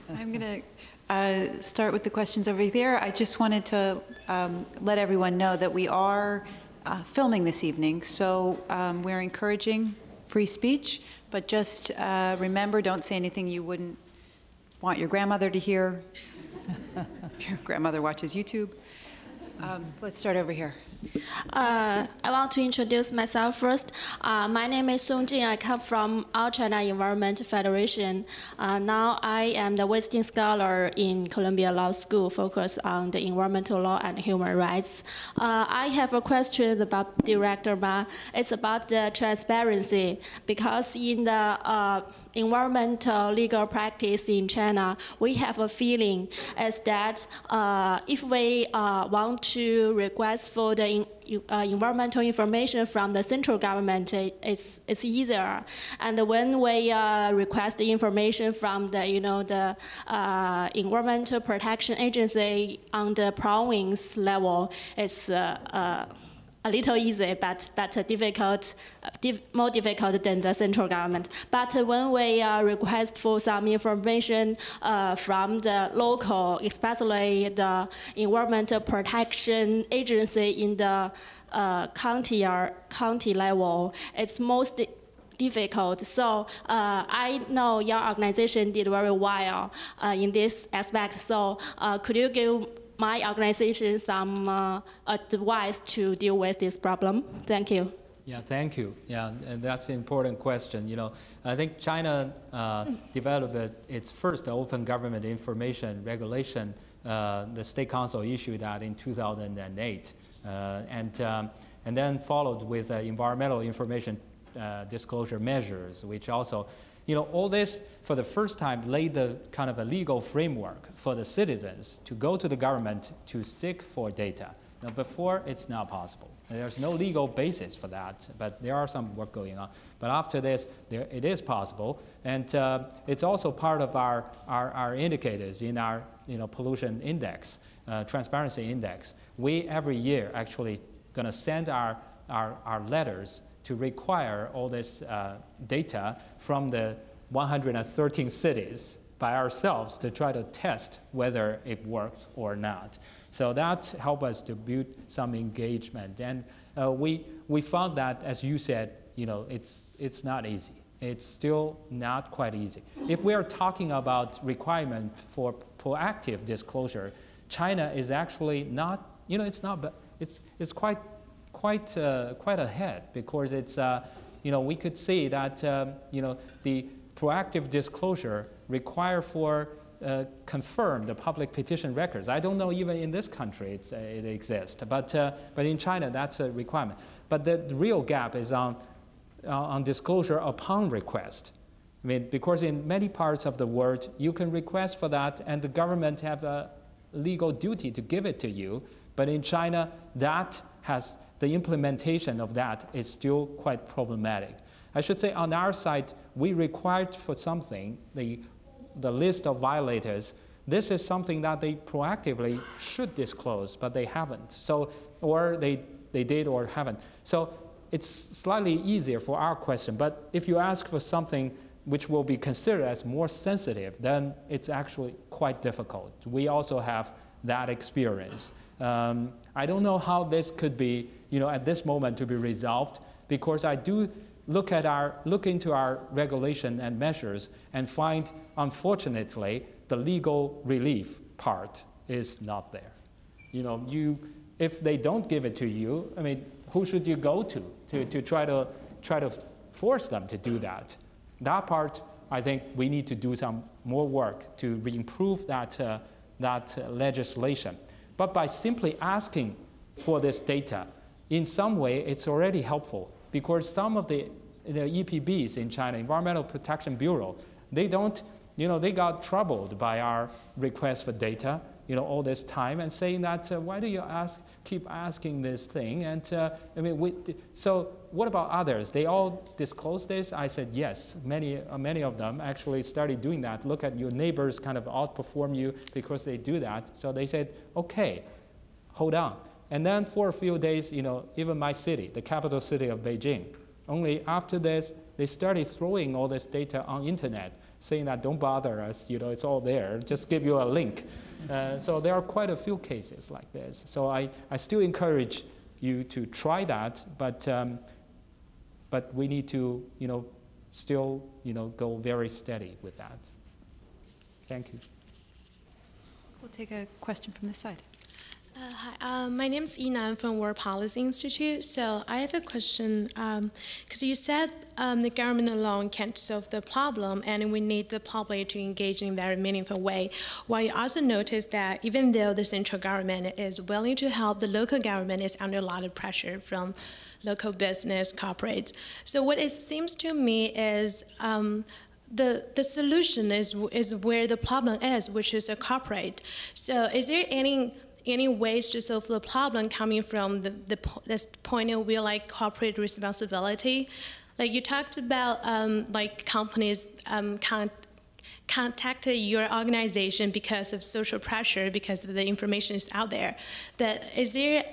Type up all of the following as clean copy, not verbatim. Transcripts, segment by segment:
I'm going to start with the questions over there. I just wanted to let everyone know that we are filming this evening, so we're encouraging free speech, but just remember, don't say anything you wouldn't want your grandmother to hear. If your grandmother watches YouTube. Let's start over here. I want to introduce myself first. My name is Song Jing. I come from All China Environment Federation. Now I am the visiting scholar in Columbia Law School, focused on the environmental law and human rights. I have a question about Director Ma. It's about the transparency, because in the environmental legal practice in China, we have a feeling as that if we want to request for the environmental information from the central government, it's easier. And when we request the information from the environmental protection agency on the province level, it's a little easy, but difficult, more difficult than the central government. But when we request for some information from the local, especially the environmental protection agency in the county level, it's most difficult. So I know your organization did very well in this aspect. So could you give my organization some advice to deal with this problem? Thank you. Yeah, thank you. Yeah, and that's an important question. You know, I think China developed its first open government information regulation. The State Council issued that in 2008, and then followed with environmental information disclosure measures, which also, you know, all this for the first time laid the kind of a legal framework for the citizens to go to the government to seek for data. Now, before, it's not possible. There's no legal basis for that, but there are some work going on. But after this, it is possible, and it's also part of our indicators in our pollution index, transparency index. We every year actually going to send our letters to require all this data from the 113 cities by ourselves to try to test whether it works or not. So that helped us to build some engagement. And we found that, as you said, it's not easy. It's still not quite easy. If we are talking about requirement for proactive disclosure, China is actually not, it's not, but it's quite ahead, because it's, we could see that, the proactive disclosure require for confirm the public petition records. I don't know even in this country it exists, but in China that's a requirement. But the real gap is on disclosure upon request. I mean, because in many parts of the world you can request for that, and the government have a legal duty to give it to you. But in China, the implementation of that is still quite problematic. I should say on our side, we required for something, the list of violators. This is something that they proactively should disclose, but they haven't. So, or they did or haven't. So it's slightly easier for our question. But if you ask for something which will be considered as more sensitive, then it's actually quite difficult. We also have that experience. I don't know how this could be, at this moment to be resolved, because I do look into our regulation and measures and find, unfortunately, the legal relief part is not there. If they don't give it to you, I mean, who should you go to try to force them to do that? That part, I think we need to do some more work to improve that legislation. But by simply asking for this data, in some way, it's already helpful, because some of the EPBs in China, Environmental Protection Bureau, they got troubled by our request for data, all this time, and saying that, why do you keep asking this thing? And so what about others? They all disclose this? I said, yes, many of them actually started doing that. Look at your neighbors kind of outperform you because they do that. So they said, okay, hold on. And then for a few days, even my city, the capital city of Beijing, only after this, they started throwing all this data on internet, saying that don't bother us, it's all there, just give you a link. So there are quite a few cases like this. So I still encourage you to try that, but we need to, still, go very steady with that. Thank you. We'll take a question from this side. Hi, my name is Ina. I'm from World Policy Institute. So I have a question, because you said the government alone can't solve the problem, and we need the public to engage in a very meaningful way. While you also notice that even though the central government is willing to help, the local government is under a lot of pressure from local business, corporates. So what it seems to me is the solution is where the problem is, which is a corporate. So is there any ways to solve the problem coming from this point of view, like corporate responsibility? Like you talked about, like companies contacted your organization because of social pressure, because of the information is out there. But is there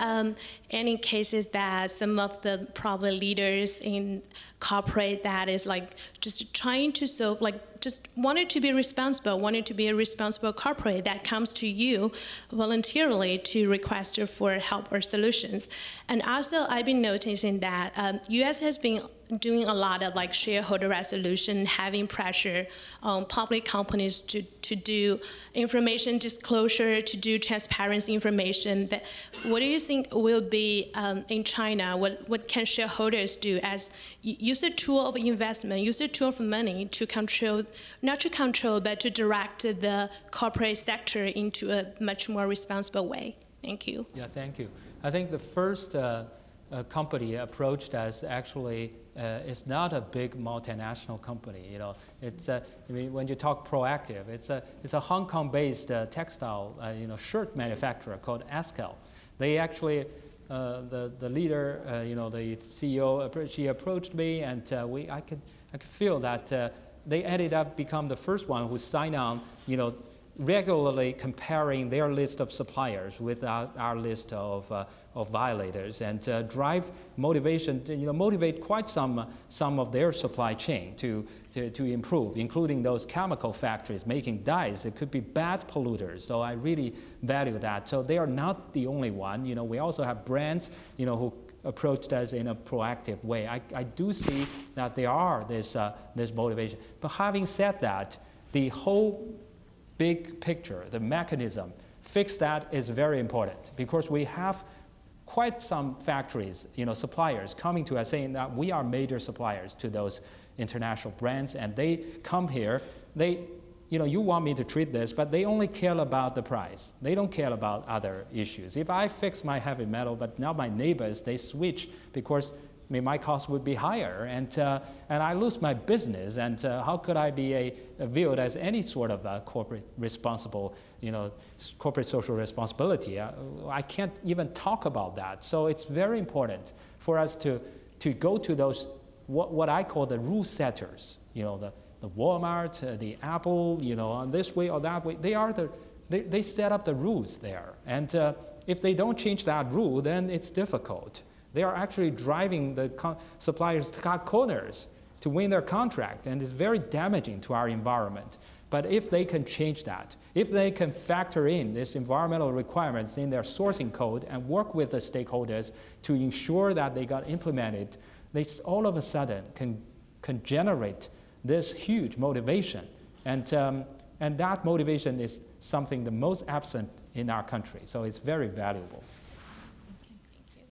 any cases that some of the probably leaders in corporate that is like just trying to solve, like just wanted to be responsible, wanted to be a responsible corporate that comes to you voluntarily to request for help or solutions? And also I've been noticing that US has been doing a lot of like shareholder resolution, having pressure on public companies to do information disclosure, to do transparency information. But what do you think will be in China? What can shareholders do as use a tool of investment, use a tool of money to control, not to control, but to direct the corporate sector into a much more responsible way? Thank you. Yeah, thank you. I think the first company approached us actually is not a big multinational company. It's I mean, when you talk proactive, it's a Hong Kong-based textile shirt manufacturer called Escal. They actually the leader, the CEO, she approached me, and I could feel that they ended up become the first one who signed on, regularly comparing their list of suppliers with our list of violators, and drive motivation, motivate quite some of their supply chain to improve, including those chemical factories making dyes. It could be bad polluters, so I really value that. So they are not the only one. We also have brands, who approached us in a proactive way. I do see that there are this motivation. But having said that, the whole big picture, the mechanism, fix that is very important, because we have quite some factories, suppliers coming to us saying that we are major suppliers to those international brands, and they come here, you want me to treat this, but they only care about the price. They don't care about other issues. If I fix my heavy metal, but now my neighbors, they switch because my cost would be higher, and I lose my business, and how could I be viewed as any sort of corporate responsible, corporate social responsibility? I can't even talk about that. So it's very important for us to go to those, what I call the rule setters, the Walmart, the Apple, on this way or that way. They set up the rules there, and if they don't change that rule, then it's difficult. They are actually driving the suppliers to cut corners to win their contract, and it's very damaging to our environment. But if they can change that, if they can factor in these environmental requirements in their sourcing code and work with the stakeholders to ensure that they got implemented, they all of a sudden can generate this huge motivation. And that motivation is something the most absent in our country, so it's very valuable.